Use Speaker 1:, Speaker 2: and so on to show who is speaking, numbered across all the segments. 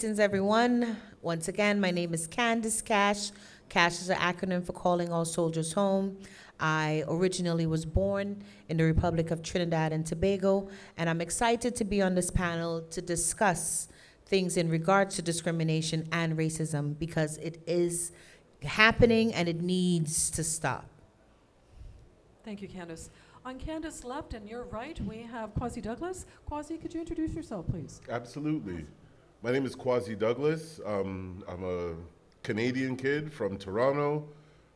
Speaker 1: Greetings, everyone. Once again, my name is Candice Cash. CASH is an acronym for Calling All Soldiers Home. I originally was born in the Republic of Trinidad and Tobago, and I'm excited to be on this panel to discuss things in regards to discrimination and racism because it is happening and it needs to stop.
Speaker 2: Thank you, Candice. On Candice's left and your right, we have Kwasi Douglas. Kwasi, could you introduce yourself, please?
Speaker 3: Absolutely. My name is Kwasi Douglas. I'm a Canadian kid from Toronto.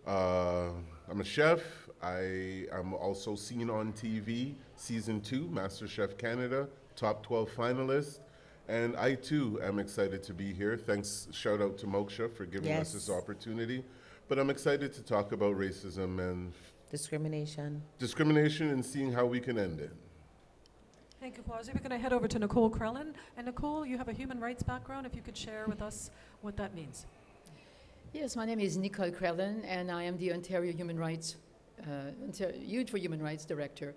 Speaker 3: I'm a chef. I am also seen on TV, Season 2, MasterChef Canada, Top 12 finalist. And I, too, am excited to be here. Thanks, shout out to Moksha for giving us this opportunity. But I'm excited to talk about racism and discrimination and seeing how we can end it.
Speaker 2: Thank you, Kwasi. We're going to head over to Nicole Krellin. And Nicole, you have a human rights background. If you could share with us what that means.
Speaker 4: Yes, my name is Nicole Krellin, and I am the Ontario Youth for Human Rights Director.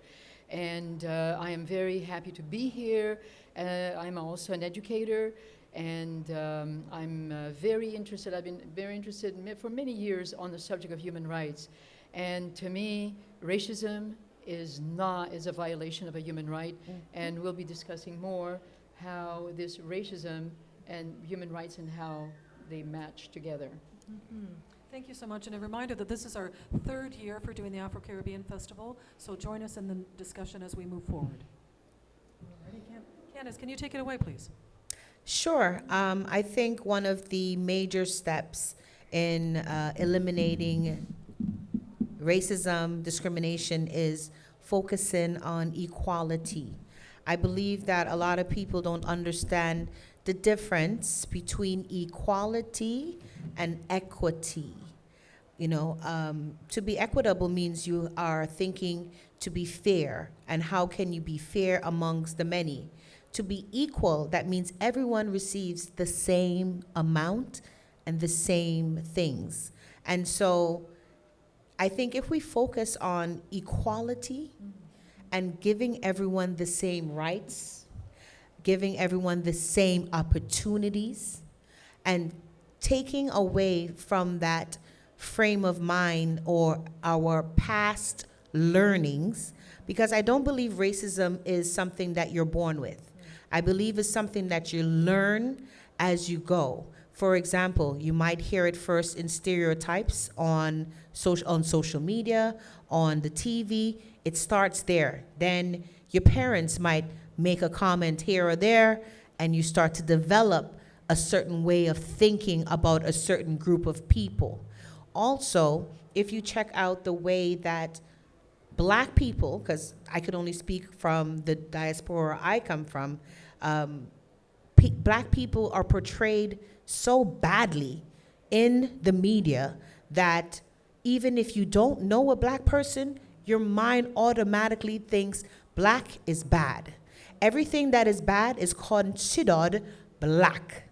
Speaker 4: And I am very happy to be here. I'm also an educator, and I'm very interested. I've been very interested for many years on the subject of human rights. And to me, racism is a violation of a human right, and we'll be discussing more how this racism and human rights and how they match together.
Speaker 2: Thank you so much. And a reminder that this is our third year for doing the Afro-Caribbean Festival, so join us in the discussion as we move forward. Candice, can you take it away, please?
Speaker 1: Sure. I think one of the major steps in eliminating racism, discrimination is focusing on equality. I believe that a lot of people don't understand the difference between equality and equity. You know, to be equitable means you are thinking to be fair, and how can you be fair amongst the many? To be equal, that means everyone receives the same amount and the same things. And so I think if we focus on equality and giving everyone the same rights, giving everyone the same opportunities, and taking away from that frame of mind or our past learnings, because I don't believe racism is something that you're born with. I believe it's something that you learn as you go. For example, you might hear it first in stereotypes on social media, on the TV. It starts there. Then your parents might make a comment here or there, and you start to develop a certain way of thinking about a certain group of people. Also, if you check out the way that Black people, because I could only speak from the diaspora I come from, Black people are portrayed so badly in the media that even if you don't know a Black person, your mind automatically thinks Black is bad. Everything that is bad is considered Black,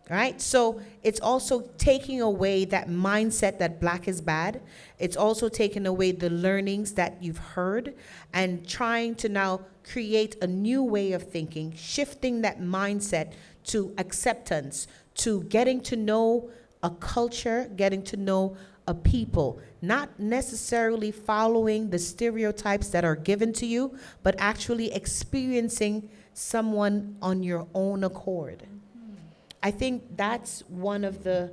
Speaker 1: right? So it's also taking away that mindset that Black is bad. It's also taking away the learnings that you've heard and trying to now create a new way of thinking, shifting that mindset to acceptance, to getting to know a culture, getting to know a people, not necessarily following the stereotypes that are given to you, but actually experiencing someone on your own accord. I think that's one of the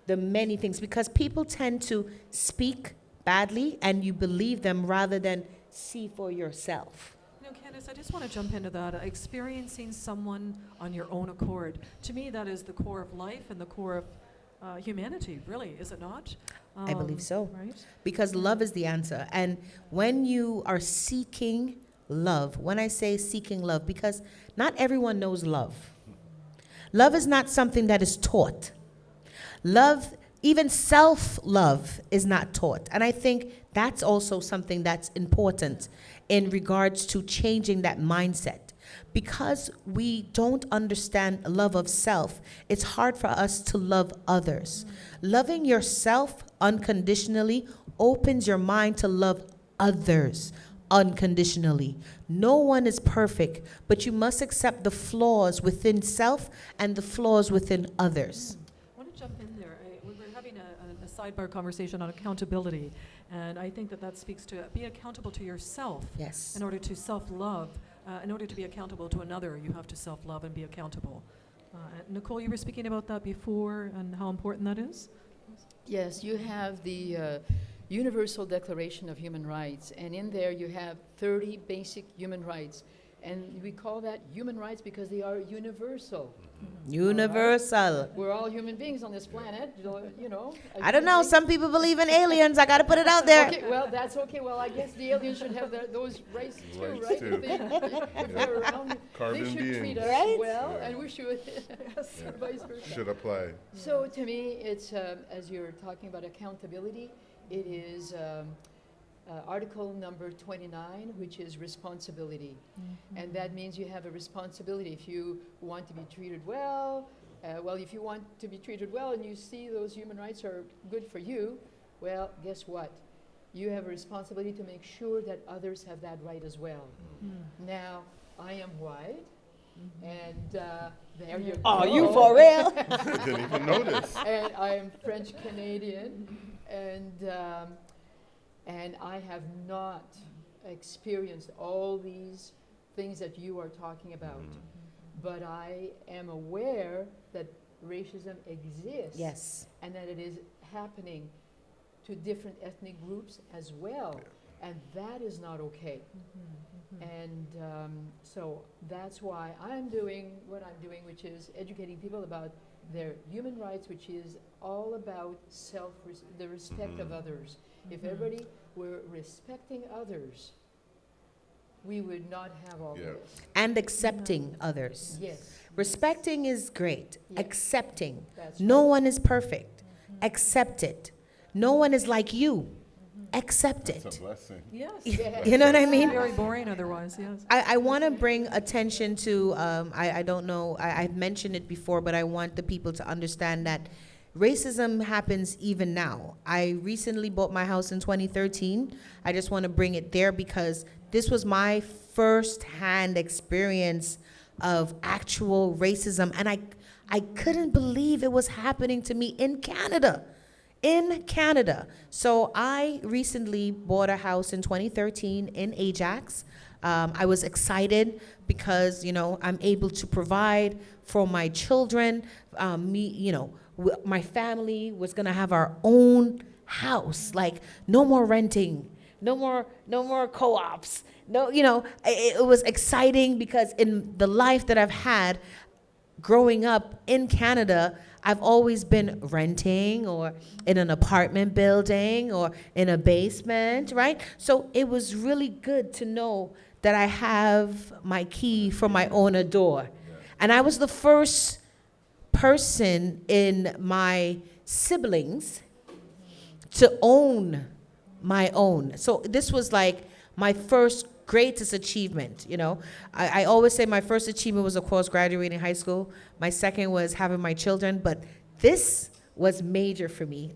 Speaker 1: many things, because people tend to speak badly and you believe them rather than see for yourself.
Speaker 2: No, Candice, I just want to jump into that. Experiencing someone on your own accord. To me, that is the core of life and the core of humanity, really, is it not?
Speaker 1: I believe so.
Speaker 2: Right?
Speaker 1: Because love is the answer. And when you are seeking love, when I say seeking love, because not everyone knows love. Love is not something that is taught. Love, even self-love, is not taught. And I think that's also something that's important in regards to changing that mindset. Because we don't understand love of self, it's hard for us to love others. Loving yourself unconditionally opens your mind to love others unconditionally. No one is perfect, but you must accept the flaws within self and the flaws within others.
Speaker 2: I want to jump in there. We're having a sidebar conversation on accountability, and I think that speaks to being accountable to yourself.
Speaker 1: Yes.
Speaker 2: In order to self-love, in order to be accountable to another, you have to self-love and be accountable. Nicole, you were speaking about that before and how important that is?
Speaker 4: Yes, you have the Universal Declaration of Human Rights, and in there you have 30 basic human rights. And we call that human rights because they are universal.
Speaker 1: Universal.
Speaker 4: We're all human beings on this planet, you know.
Speaker 1: I don't know. Some people believe in aliens. I got to put it out there.
Speaker 4: Okay, well, that's okay. Well, I guess the aliens should have those rights too,
Speaker 3: Rights
Speaker 4: right?
Speaker 3: too.
Speaker 4: If they're around,
Speaker 3: Carbon
Speaker 4: they should
Speaker 3: beings.
Speaker 4: treat us
Speaker 1: Right?
Speaker 4: well,
Speaker 3: Yeah.
Speaker 4: and we should,
Speaker 3: Yeah.
Speaker 4: vice versa.
Speaker 3: Should apply.
Speaker 4: So to me, it's, as you're talking about accountability, it is article number 29, which is responsibility. And that means you have a responsibility. If you want to be treated well, if you want to be treated well and you see those human rights are good for you, well, guess what? You have a responsibility to make sure that others have that right as well. Now, I am white, and there you go.
Speaker 1: Oh, you for real?
Speaker 3: Didn't even notice.
Speaker 4: And I am French Canadian, and I have not experienced all these things that you are talking about. But I am aware that racism exists.
Speaker 1: Yes.
Speaker 4: And that it is happening to different ethnic groups as well. And that is not okay. And so that's why I'm doing what I'm doing, which is educating people about their human rights, which is all about the respect of others. If everybody were respecting others, we would not have all
Speaker 3: Yeah.
Speaker 4: this.
Speaker 1: And accepting others.
Speaker 4: Yes.
Speaker 1: Respecting is great.
Speaker 4: Yeah.
Speaker 1: Accepting.
Speaker 4: That's
Speaker 1: No
Speaker 4: right.
Speaker 1: one is perfect. Accept it. No one is like you. Accept
Speaker 3: It's a
Speaker 1: it.
Speaker 3: blessing.
Speaker 2: Yes.
Speaker 4: Yeah.
Speaker 1: You know what I mean?
Speaker 2: Very boring otherwise, yes.
Speaker 1: I want to bring attention to, I don't know, I've mentioned it before, but I want the people to understand that racism happens even now. I recently bought my house in 2013. I just want to bring it there because this was my first-hand experience of actual racism, and I couldn't believe it was happening to me in Canada. In Canada. So I recently bought a house in 2013 in Ajax. I was excited because, you know, I'm able to provide for my children. My family was gonna have our own house. Like, no more renting, no more co-ops. No, it was exciting because in the life that I've had growing up in Canada, I've always been renting or in an apartment building or in a basement, right? So it was really good to know that I have my key for my own door. And I was the first person in my siblings to own my own. So this was like my first greatest achievement, I always say my first achievement was, of course, graduating high school. My second was having my children, but this was major for me,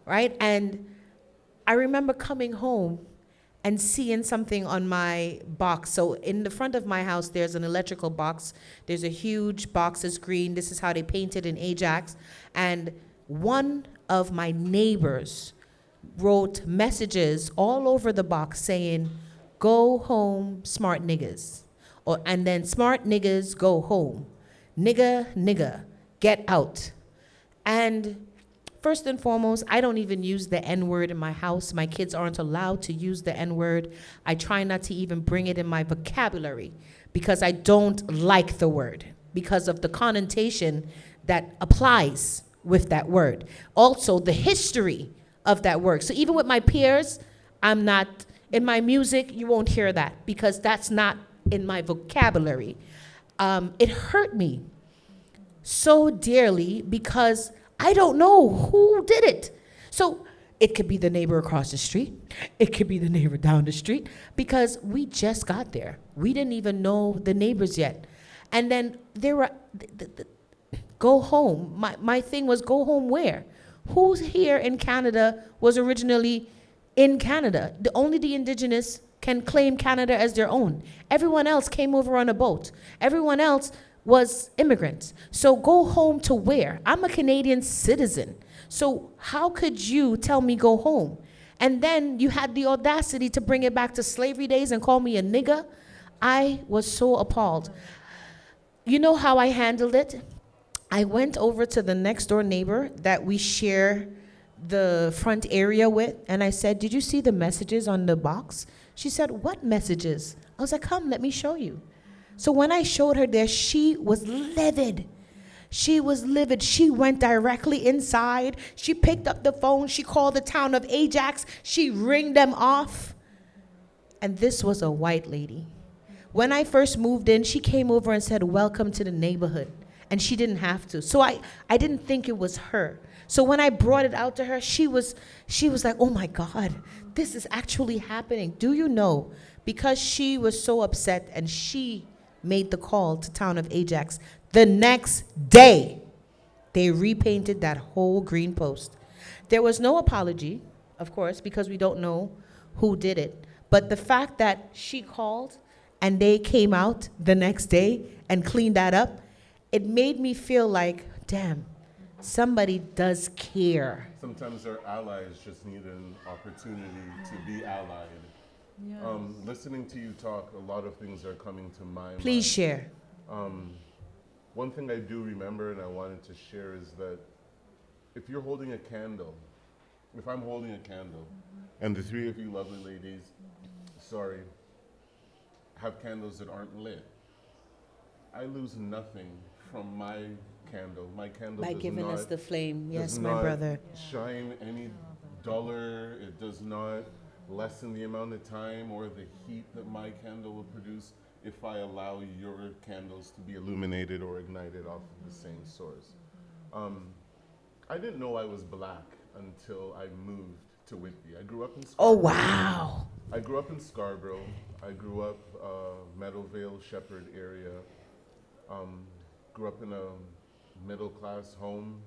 Speaker 1: right? And I remember coming home and seeing something on my box. So in the front of my house, there's an electrical box. There's a huge box that's green. This is how they painted in Ajax. And one of my neighbors wrote messages all over the box saying, "Go home, smart niggas." And then smart niggas go home. Nigga, get out. And first and foremost, I don't even use the N-word in my house. My kids aren't allowed to use the N-word. I try not to even bring it in my vocabulary because I don't like the word because of the connotation that applies with that word. Also, the history of that word. So even with my peers, I'm not, in my music, you won't hear that because that's not in my vocabulary. It hurt me so dearly because I don't know who did it. So it could be the neighbor across the street. It could be the neighbor down the street because we just got there. We didn't even know the neighbors yet. And then there were, go home. My thing was, go home where? Who's here in Canada was originally in Canada. Only the Indigenous can claim Canada as their own. Everyone else came over on a boat. Everyone else was immigrants. So go home to where? I'm a Canadian citizen. So how could you tell me go home? And then you had the audacity to bring it back to slavery days and call me a nigger. I was so appalled. You know how I handled it? I went over to the next door neighbor that we share the front area with, and I said, did you see the messages on the box? She said, what messages? I was like, come, let me show you. So when I showed her there, she was livid. She was livid. She went directly inside. She picked up the phone. She called the town of Ajax. She ringed them off. And this was a white lady. When I first moved in, she came over and said, welcome to the neighborhood. And she didn't have to. So I didn't think it was her. So when I brought it out to her, she was like, oh my God, this is actually happening. Do you know? Because she was so upset and she made the call to town of Ajax, the next day, they repainted that whole green post. There was no apology, of course, because we don't know who did it. But the fact that she called and they came out the next day and cleaned that up, it made me feel like, damn, somebody does care.
Speaker 3: Sometimes our allies just need an opportunity to be allied.
Speaker 2: Yes.
Speaker 3: Listening to you talk, a lot of things are coming to mind.
Speaker 1: Please share.
Speaker 3: One thing I do remember and I wanted to share is that if you're holding a candle, if I'm holding a candle, and the three of you lovely ladies, sorry, have candles that aren't lit, I lose nothing from my candle. My candle
Speaker 1: By
Speaker 3: does
Speaker 1: giving
Speaker 3: not,
Speaker 1: us the flame. Yes,
Speaker 3: does
Speaker 1: my
Speaker 3: not
Speaker 1: brother.
Speaker 3: shine any duller. It does not lessen the amount of time or the heat that my candle will produce if I allow your candles to be illuminated or ignited off of the same source. I didn't know I was black until I moved to Whitby. I grew up in Scarborough.
Speaker 1: Oh, wow.
Speaker 3: I grew up in Scarborough. I grew up Meadowvale, Shepherd area. Grew up in a middle-class home.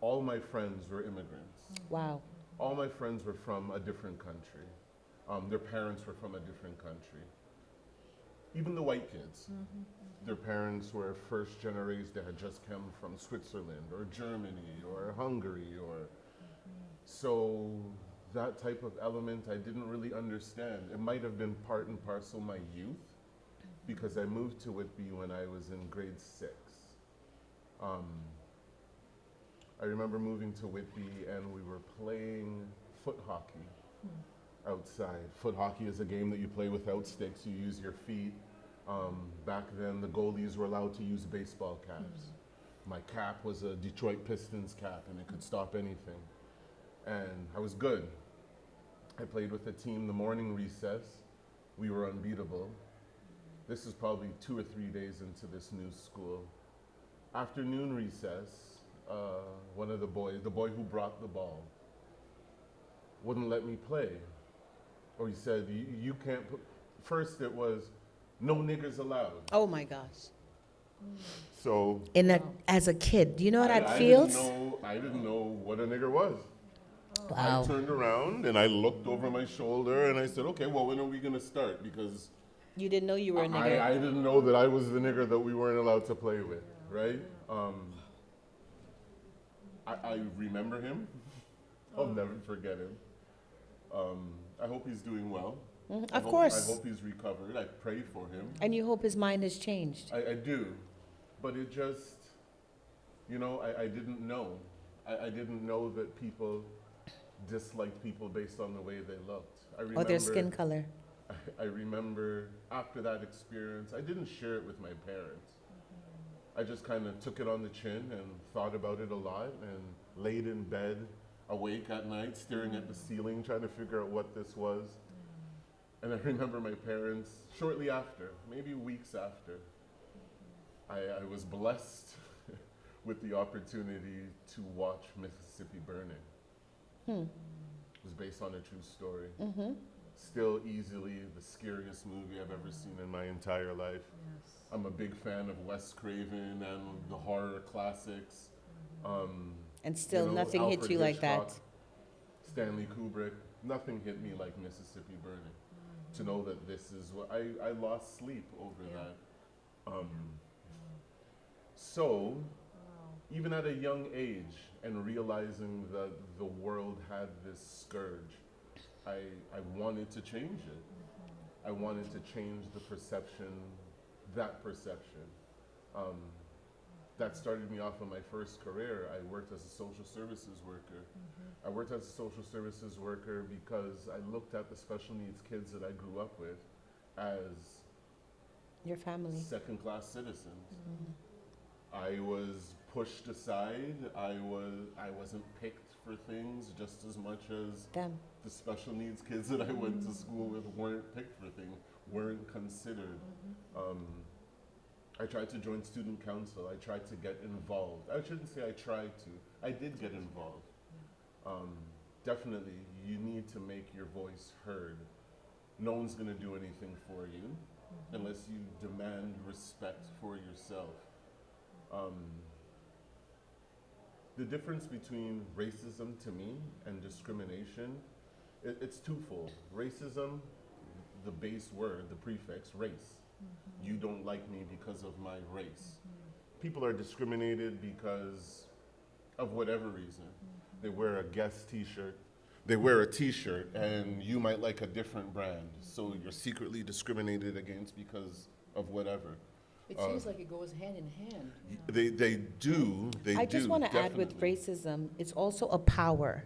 Speaker 3: All my friends were immigrants.
Speaker 1: Wow.
Speaker 3: All my friends were from a different country. Their parents were from a different country. Even the white kids. Their parents were first generation. They had just come from Switzerland or Germany or Hungary or... So that type of element I didn't really understand. It might have been part and parcel my youth because I moved to Whitby when I was in grade 6. I remember moving to Whitby and we were playing foot hockey outside. Foot hockey is a game that you play without sticks. You use your feet. Back then, the goalies were allowed to use baseball caps. My cap was a Detroit Pistons cap and it could stop anything. And I was good. I played with a team the morning recess. We were unbeatable. This is probably 2 or 3 days into this new school. Afternoon recess, one of the boy who brought the ball, wouldn't let me play. Or he said, you can't put, first it was, no niggers allowed.
Speaker 1: Oh, my gosh.
Speaker 3: So
Speaker 1: As a kid, do you know how that
Speaker 3: I
Speaker 1: feels?
Speaker 3: I didn't know what a nigger was.
Speaker 1: Wow.
Speaker 3: I turned around and I looked over my shoulder and I said, okay, well, when are we gonna start? Because
Speaker 1: You didn't know you were a nigger.
Speaker 3: I didn't know that I was the nigger that we weren't allowed to play with, right? I remember him. I'll never forget him. I hope he's doing well.
Speaker 1: Of course.
Speaker 3: I hope he's recovered. I pray for him.
Speaker 1: And you hope his mind has changed.
Speaker 3: I do. But it just, I didn't know. I didn't know that people disliked people based on the way they looked.
Speaker 1: Or their skin color.
Speaker 3: I remember after that experience, I didn't share it with my parents. I just kind of took it on the chin and thought about it a lot and laid in bed, awake at night, staring at the ceiling, trying to figure out what this was. And I remember my parents, shortly after, maybe weeks after, I was blessed with the opportunity to watch Mississippi Burning. It was based on a true story. Still easily the scariest movie I've ever seen in my entire life.
Speaker 2: Yes.
Speaker 3: I'm a big fan of Wes Craven and the horror classics.
Speaker 1: And still nothing hit
Speaker 3: Alfred
Speaker 1: you like that.
Speaker 3: Hitchcock. Stanley Kubrick. Nothing hit me like Mississippi Burning. To know that this is what I lost sleep over that. So, even at a young age, and realizing that the world had this scourge, I wanted to change it. I wanted to change the perception, that perception. That started me off in my first career. I worked as a social services worker. I worked as a social services worker because I looked at the special needs kids that I grew up with as
Speaker 1: Your family.
Speaker 3: second-class citizens. I was pushed aside. I wasn't picked for things just as much as
Speaker 1: Them.
Speaker 3: the special needs kids that I went to school with weren't picked for things, weren't considered. I tried to join student council. I tried to get involved. I shouldn't say I tried to. I did get involved. Definitely, you need to make your voice heard. No one's going to do anything for you unless you demand respect for yourself. The difference between racism to me and discrimination, it's twofold. Racism, the base word, the prefix, race. You don't like me because of my race. People are discriminated because of whatever reason. They wear a Guess t-shirt. They wear a t-shirt and you might like a different brand. So you're secretly discriminated against because of whatever.
Speaker 4: It seems like it goes hand in hand.
Speaker 3: They do.
Speaker 1: I just want to add with
Speaker 3: definitely.
Speaker 1: racism, it's also a power.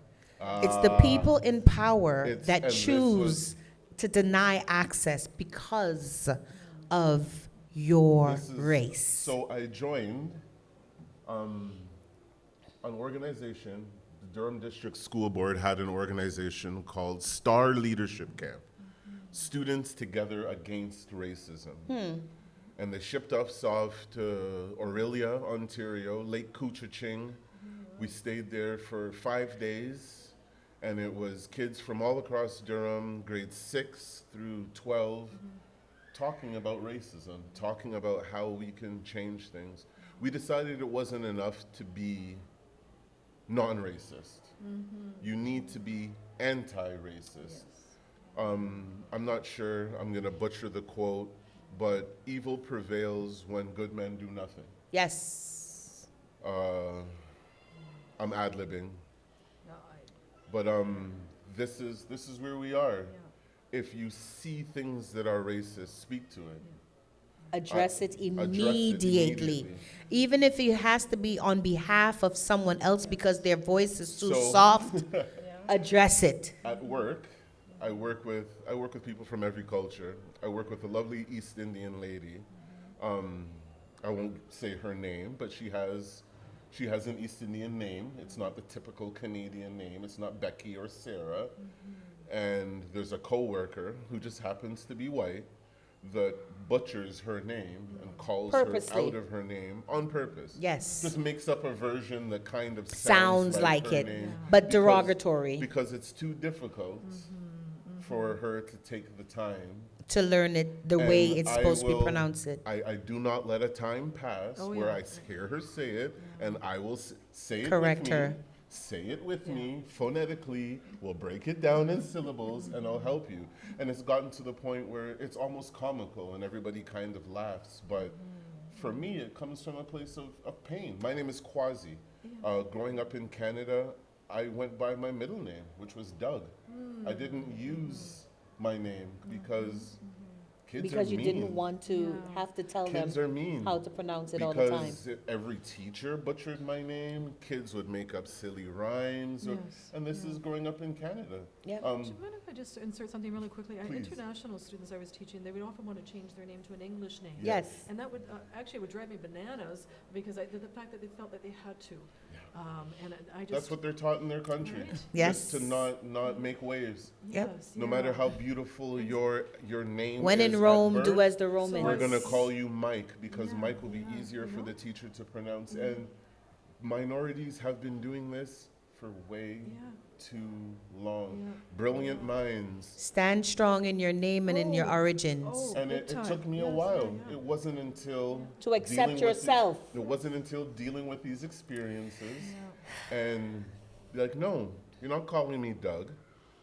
Speaker 1: It's the people in power
Speaker 3: It's-
Speaker 1: that
Speaker 3: and this
Speaker 1: choose to deny access because of your
Speaker 3: This is-
Speaker 1: race.
Speaker 3: So I joined an organization. The Durham District School Board had an organization called Star Leadership Camp. Students Together Against Racism. And they shipped us off to Orillia, Ontario, Lake Couchiching. We stayed there for 5 days, and it was kids from all across Durham, grades 6 through 12, talking about racism, talking about how we can change things. We decided it wasn't enough to be non-racist. You need to be anti-racist. I'm not sure, I'm gonna butcher the quote, but evil prevails when good men do nothing.
Speaker 1: Yes.
Speaker 3: I'm ad-libbing,
Speaker 4: No,
Speaker 3: but this is where we are. If you see things that are racist, speak to it.
Speaker 1: Address it
Speaker 3: Address it
Speaker 1: immediately.
Speaker 3: immediately.
Speaker 1: Even if it has to be on behalf of someone else because their voice is too
Speaker 3: So-
Speaker 1: soft, address it.
Speaker 3: At work, I work with people from every culture. I work with a lovely East Indian lady. I won't say her name, but she has an East Indian name. It's not the typical Canadian name. It's not Becky or Sarah. And there's a coworker who just happens to be white that butchers her name and calls her
Speaker 1: Purposely.
Speaker 3: out of her name on purpose.
Speaker 1: Yes.
Speaker 3: Just makes up a version that kind of
Speaker 1: Sounds like
Speaker 3: her
Speaker 1: it,
Speaker 3: name
Speaker 1: but
Speaker 3: because-
Speaker 1: derogatory.
Speaker 3: Because it's too difficult for her to take the time.
Speaker 1: To learn it the way
Speaker 3: And
Speaker 1: it's
Speaker 3: I
Speaker 1: supposed to be
Speaker 3: will-
Speaker 1: pronounced.
Speaker 3: I do not let a time pass
Speaker 2: Oh,
Speaker 3: where
Speaker 2: yeah.
Speaker 3: I hear her say it, and I will say it
Speaker 1: Correct
Speaker 3: with
Speaker 1: her.
Speaker 3: me. Say it with me phonetically. We'll break it down in syllables, and I'll help you. And it's gotten to the point where it's almost comical, and everybody kind of laughs. But for me, it comes from a place of pain. My name is Kwasi. Growing up in Canada, I went by my middle name, which was Doug. I didn't use my name because kids
Speaker 1: Because
Speaker 3: are
Speaker 1: you
Speaker 3: mean.
Speaker 1: didn't want to have to tell them
Speaker 3: Kids are mean.
Speaker 1: how to pronounce it all the time.
Speaker 3: Because every teacher butchered my name. Kids would make up silly rhymes. And this is growing up in Canada.
Speaker 1: Yep.
Speaker 2: Do you mind if I just insert something really quickly?
Speaker 3: Please.
Speaker 2: International students I was teaching, they would often want to change their name to an English name.
Speaker 1: Yes.
Speaker 2: And that would actually would drive me bananas because the fact that they felt that they had to. And I just
Speaker 3: That's what they're taught in their country.
Speaker 2: Right.
Speaker 1: Yes.
Speaker 3: Just to not make waves.
Speaker 1: Yep.
Speaker 2: yes,
Speaker 3: No
Speaker 2: yeah.
Speaker 3: matter how beautiful your name
Speaker 1: When
Speaker 3: is
Speaker 1: in
Speaker 3: at
Speaker 1: Rome, do
Speaker 3: birth,
Speaker 1: as the Romans.
Speaker 3: we're gonna call you Mike because
Speaker 2: Yeah,
Speaker 3: Mike will be
Speaker 2: yeah,
Speaker 3: easier
Speaker 2: you
Speaker 3: for
Speaker 2: know?
Speaker 3: the teacher to pronounce. And minorities have been doing this for way too long.
Speaker 2: Yeah.
Speaker 3: Brilliant minds.
Speaker 1: Stand strong in your name and in your
Speaker 2: Oh.
Speaker 1: origins.
Speaker 2: Oh.
Speaker 3: And
Speaker 2: Big
Speaker 3: it took
Speaker 2: time.
Speaker 3: me a
Speaker 2: Yes,
Speaker 3: while.
Speaker 2: yeah, yeah.
Speaker 3: It wasn't until
Speaker 1: To accept
Speaker 3: dealing with
Speaker 1: yourself.
Speaker 3: it wasn't until dealing with these experiences and be like, no, You're not calling me Doug.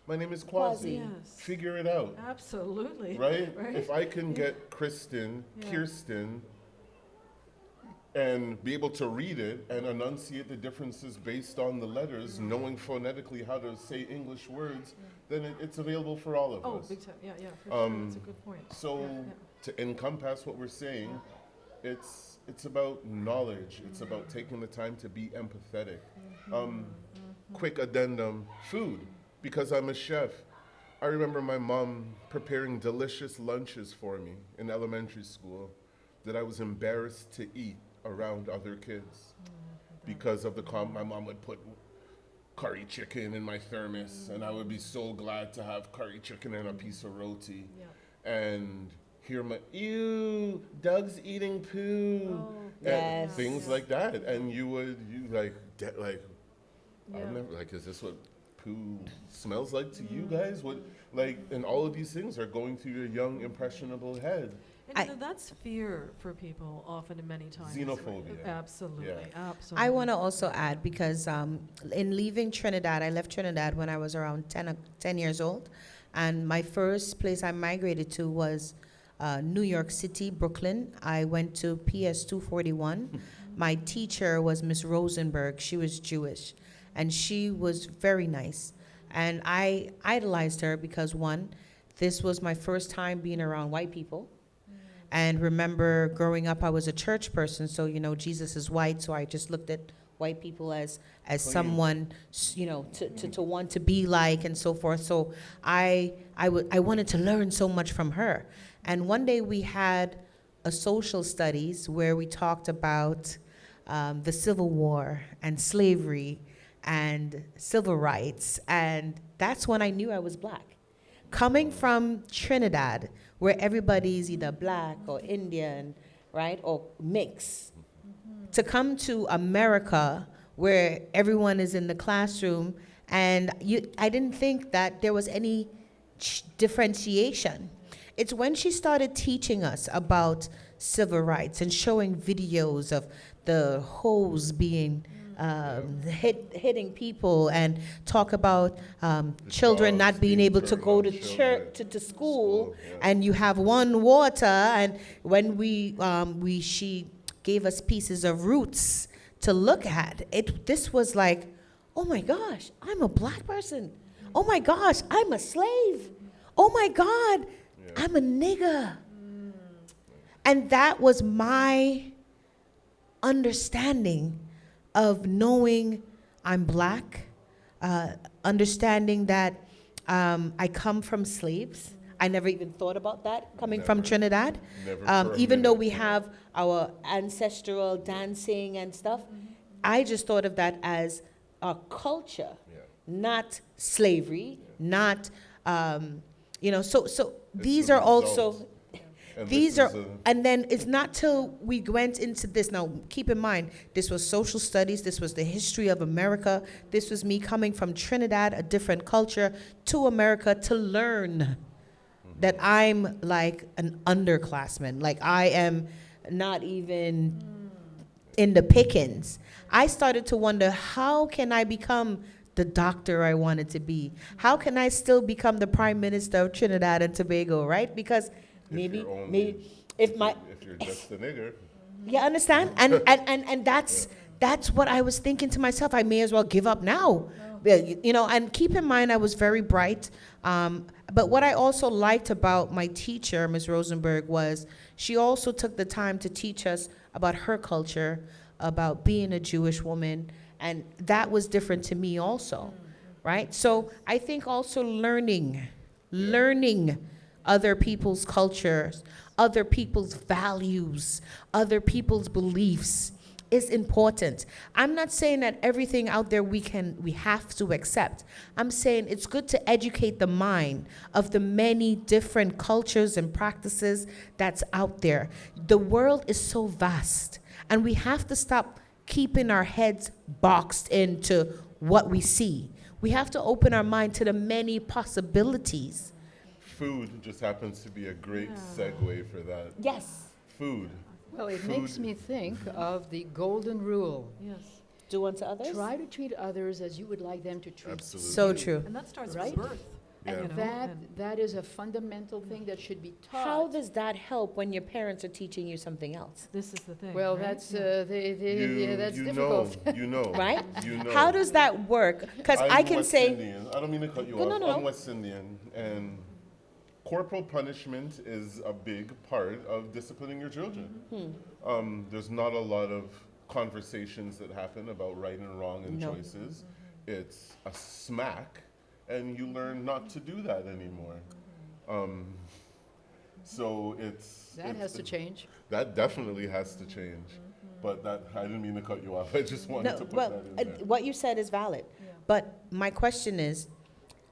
Speaker 3: My name is Quasi.
Speaker 2: Yes.
Speaker 3: Figure it out.
Speaker 2: Absolutely.
Speaker 3: Right?
Speaker 2: Right?
Speaker 3: If I can get Kristen,
Speaker 2: Yeah.
Speaker 3: Kirsten, and be able to read it and enunciate the differences based on the letters, knowing phonetically how to say English words, then it's available for all of
Speaker 2: Oh,
Speaker 3: us.
Speaker 2: big time. Yeah, yeah, for sure. That's a good point.
Speaker 3: So
Speaker 2: Yeah, yeah.
Speaker 3: to encompass what we're saying, it's about knowledge. It's about taking the time to be empathetic. Quick addendum, food, because I'm a chef. I remember my mom preparing delicious lunches for me in elementary school that I was embarrassed to eat around other kids because of my mom would put curry chicken in my thermos, and I would be so glad to have curry chicken and a piece of roti.
Speaker 2: Yeah.
Speaker 3: And hear ew, Doug's eating poo.
Speaker 2: Oh,
Speaker 3: and
Speaker 1: Yes.
Speaker 3: things like that. And you like,
Speaker 2: Yeah.
Speaker 3: I've never, like, is this what poo smells like to you guys? What, like, and all of these things are going through your young, impressionable head.
Speaker 2: And
Speaker 1: I-
Speaker 2: you know, that's fear for people often and many times.
Speaker 3: Xenophobia.
Speaker 2: Absolutely,
Speaker 3: Yeah.
Speaker 2: absolutely.
Speaker 1: I want to also add, because in leaving Trinidad, I left Trinidad when I was around 10 years old. And my first place I migrated to was New York City, Brooklyn. I went to PS 241. My teacher was Miss Rosenberg. She was Jewish. And she was very nice. And I idolized her because, one, this was my first time being around white people. And remember, growing up, I was a church person, so, you know, Jesus is white, so I just looked at white people as someone, you know, to want to be like and so forth. So I wanted to learn so much from her. And one day we had a social studies where we talked about the Civil War and slavery and civil rights, and that's when I knew I was black. Coming from Trinidad, where everybody's either black or Indian, right, or mixed, to come to America, where everyone is in the classroom, and I didn't think that there was any differentiation. It's when she started teaching us about civil rights and showing videos of the hose being hitting people, and talk about children
Speaker 3: dogs
Speaker 1: not being
Speaker 3: being
Speaker 1: able to
Speaker 3: turned
Speaker 1: go
Speaker 3: on
Speaker 1: to
Speaker 3: children.
Speaker 1: church, to school,
Speaker 3: yeah.
Speaker 1: and you have one water, and when she gave us pieces of roots to look at. This was like, oh my gosh, I'm a black person. Oh my gosh, I'm a slave. Oh my God, I'm a nigger. And that was my understanding of knowing I'm black, understanding that I come from slaves. I never even thought about that coming from
Speaker 3: Never.
Speaker 1: Trinidad.
Speaker 3: Never for a
Speaker 1: Even though
Speaker 3: minute.
Speaker 1: we have our ancestral dancing and stuff, I just thought of that as a culture,
Speaker 3: Yeah.
Speaker 1: not slavery, not, you know, so these
Speaker 3: the
Speaker 1: are also,
Speaker 3: result. And
Speaker 1: these
Speaker 3: this
Speaker 1: are,
Speaker 3: is
Speaker 1: and then it's not till we went into this. Now, keep in mind, this was social studies, this was the history of America, this was me coming from Trinidad, a different culture, to America to learn that I'm like an underclassman, like I am not even in the pickings. I started to wonder, how can I become the doctor I wanted to be? How can I still become the Prime Minister of Trinidad and Tobago, right? Because maybe if
Speaker 3: you're just a nigger.
Speaker 1: you understand? And that's what I was thinking to myself. I may as well give up now. You know, and keep in mind I was very bright. But what I also liked about my teacher, Ms. Rosenberg, was she also took the time to teach us about her culture, about being a Jewish woman, and that was different to me also, right? So I think also learning other people's cultures, other people's values, other people's beliefs is important. I'm not saying that everything out there we have to accept. I'm saying it's good to educate the mind of the many different cultures and practices that's out there. The world is so vast, and we have to stop keeping our heads boxed into what we see. We have to open our mind to the many possibilities.
Speaker 3: Food just happens to be a great segue for that.
Speaker 1: Yes.
Speaker 3: Food.
Speaker 4: Well, it
Speaker 3: Food.
Speaker 4: makes me think of the golden rule.
Speaker 2: Yes.
Speaker 1: Do unto others?
Speaker 4: Try to treat others as you would like them to treat
Speaker 3: Absolutely.
Speaker 1: So
Speaker 4: you.
Speaker 1: true.
Speaker 2: And that starts
Speaker 4: Right?
Speaker 2: with birth.
Speaker 3: Yeah.
Speaker 4: And
Speaker 2: You know,
Speaker 4: that
Speaker 2: and-
Speaker 4: that is a fundamental thing that should be taught.
Speaker 1: How does that help when your parents are teaching you something else?
Speaker 2: This is the thing.
Speaker 4: Well,
Speaker 2: right?
Speaker 4: that's
Speaker 2: Yeah.
Speaker 4: that's
Speaker 3: you
Speaker 4: difficult.
Speaker 3: know, you know,
Speaker 1: Right?
Speaker 3: You know.
Speaker 1: How does that work? Because
Speaker 3: I'm
Speaker 1: I can
Speaker 3: West
Speaker 1: say,
Speaker 3: Indian. I don't mean to cut you
Speaker 1: No,
Speaker 3: off.
Speaker 1: no, no.
Speaker 3: I'm West Indian, and corporal punishment is a big part of disciplining your children. There's not a lot of conversations that happen about right and wrong and
Speaker 1: No.
Speaker 3: choices. It's a smack, and you learn not to do that anymore. So
Speaker 4: That has to change.
Speaker 3: That definitely has to change. But that I didn't mean to cut you off. I just wanted
Speaker 1: no,
Speaker 3: to put
Speaker 1: well,
Speaker 3: that in there.
Speaker 1: what you said is valid. But my question is,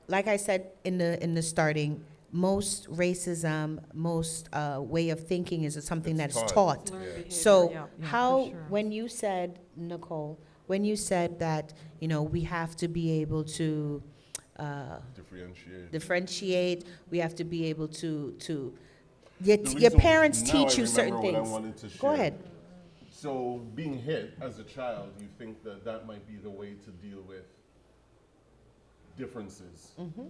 Speaker 1: like I said in the starting, most racism, most way of thinking is something
Speaker 3: It's
Speaker 1: that's
Speaker 3: taught.
Speaker 1: taught.
Speaker 2: Learned behavior,
Speaker 1: So
Speaker 2: yeah, yeah, for
Speaker 1: how,
Speaker 2: sure.
Speaker 1: when you said, Nicole, when you said that, we have to be able to differentiate, we have to be able to your
Speaker 3: The
Speaker 1: your
Speaker 3: reason-
Speaker 1: parents
Speaker 3: now
Speaker 1: teach
Speaker 3: I
Speaker 1: you certain
Speaker 3: remember what
Speaker 1: things.
Speaker 3: I wanted to
Speaker 1: Go
Speaker 3: share.
Speaker 1: ahead.
Speaker 3: So being hit as a child, you think that that might be the way to deal with differences.
Speaker 1: Mm-hmm.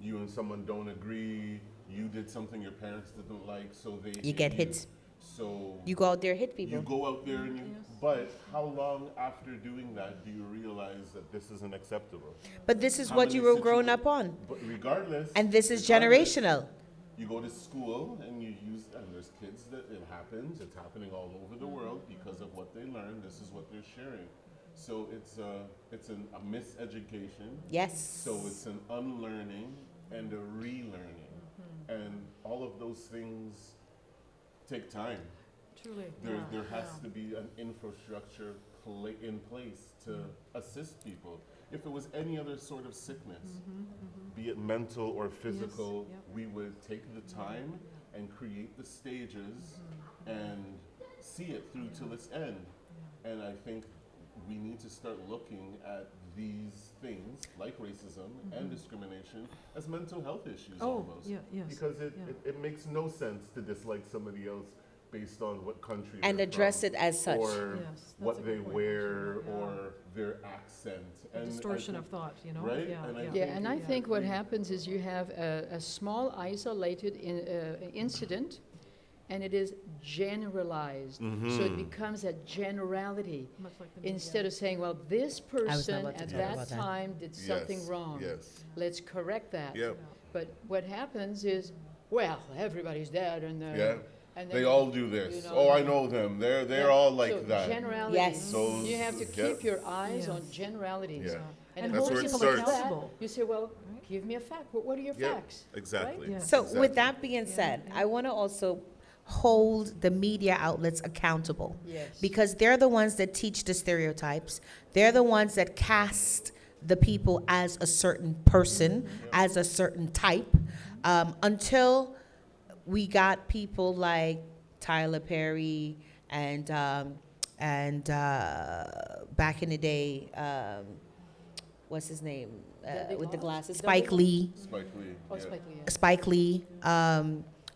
Speaker 3: You and someone don't agree, you did something your parents didn't like, so they
Speaker 1: You get hit.
Speaker 3: So
Speaker 1: You go out there, hit
Speaker 3: you
Speaker 1: people.
Speaker 3: go out there and you, but how long after doing that do you realize that this isn't acceptable?
Speaker 1: But this is
Speaker 3: How
Speaker 1: what
Speaker 3: many
Speaker 1: you were growing
Speaker 3: situa-
Speaker 1: up on.
Speaker 3: But regardless.
Speaker 1: And this is
Speaker 3: regardless,
Speaker 1: generational.
Speaker 3: You go to school and you use, and there's kids that it happens, it's happening all over the world because of what they learn, this is what they're sharing. So it's a miseducation,
Speaker 1: Yes.
Speaker 3: so it's an unlearning and a relearning. And all of those things take time.
Speaker 2: Truly.
Speaker 3: There has to be an infrastructure in place to assist people. If it was any other sort of sickness, be it mental or physical,
Speaker 2: yep.
Speaker 3: we would take the time and create the stages and see it through till its end. And I think we need to start looking at these things like racism and discrimination as mental health issues
Speaker 2: Oh,
Speaker 3: almost.
Speaker 2: yeah, yes.
Speaker 3: Because it makes no sense to dislike somebody else based on what country
Speaker 1: And
Speaker 3: they're
Speaker 1: address
Speaker 3: from,
Speaker 1: it as such.
Speaker 3: or
Speaker 2: Yes,
Speaker 3: what
Speaker 2: that's a
Speaker 3: they
Speaker 2: good point,
Speaker 3: wear,
Speaker 2: actually, yeah.
Speaker 3: or their accent.
Speaker 2: A
Speaker 3: And I
Speaker 2: distortion
Speaker 3: think-
Speaker 2: of thought,
Speaker 3: right?
Speaker 2: Yeah,
Speaker 3: And I
Speaker 2: yeah.
Speaker 4: Yeah,
Speaker 3: think
Speaker 4: and I
Speaker 3: if
Speaker 4: think what
Speaker 3: we-
Speaker 4: happens is you have a small isolated incident, and it is generalized. So it becomes a generality.
Speaker 2: Much like the media.
Speaker 4: Instead of saying, well, this
Speaker 1: not
Speaker 4: person
Speaker 1: about to
Speaker 4: at
Speaker 1: talk
Speaker 4: that
Speaker 1: about that.
Speaker 4: time did something
Speaker 3: Yes,
Speaker 4: wrong.
Speaker 3: Yes.
Speaker 4: Let's correct that.
Speaker 3: Yep.
Speaker 4: But what happens is, well, everybody's dead, and
Speaker 3: Yeah.
Speaker 4: and
Speaker 3: They
Speaker 4: then-
Speaker 3: all do this.
Speaker 4: you know,
Speaker 3: Oh, I know them. They're
Speaker 4: Yeah.
Speaker 3: all like
Speaker 4: So
Speaker 3: that.
Speaker 4: generalities.
Speaker 1: Yes.
Speaker 3: So
Speaker 4: You have to
Speaker 3: yep.
Speaker 4: keep your eyes on
Speaker 2: Yes.
Speaker 4: generalities.
Speaker 3: Yeah.
Speaker 2: And
Speaker 3: That's
Speaker 2: hold
Speaker 3: where it
Speaker 2: people
Speaker 3: starts.
Speaker 2: accountable.
Speaker 4: You say, well, give me a fact. What are your
Speaker 3: Yep,
Speaker 4: facts?
Speaker 3: exactly.
Speaker 2: Yeah.
Speaker 1: So
Speaker 3: Exactly.
Speaker 1: with that being said, I want to also hold the media outlets accountable.
Speaker 4: Yes.
Speaker 1: Because they're the ones that teach the stereotypes. They're the ones that cast the people as a certain person, as a certain type. Until we got people like Tyler Perry and back in the day, what's his name?
Speaker 4: Big
Speaker 1: With the
Speaker 4: Boss?
Speaker 1: glasses,
Speaker 4: Double
Speaker 1: Spike
Speaker 4: Boss?
Speaker 1: Lee.
Speaker 3: Spike Lee.
Speaker 4: Oh,
Speaker 3: yeah.
Speaker 4: Spike Lee, yeah.
Speaker 1: Spike Lee,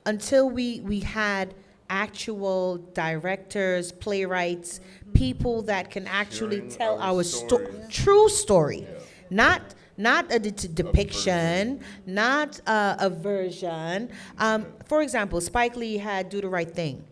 Speaker 1: until we had actual directors, playwrights, people that can actually
Speaker 3: Sharing
Speaker 1: tell
Speaker 3: our
Speaker 1: our
Speaker 3: stories.
Speaker 1: true story,
Speaker 3: Yeah.
Speaker 1: not a depiction, not a version. For example, Spike Lee had Do the Right Thing.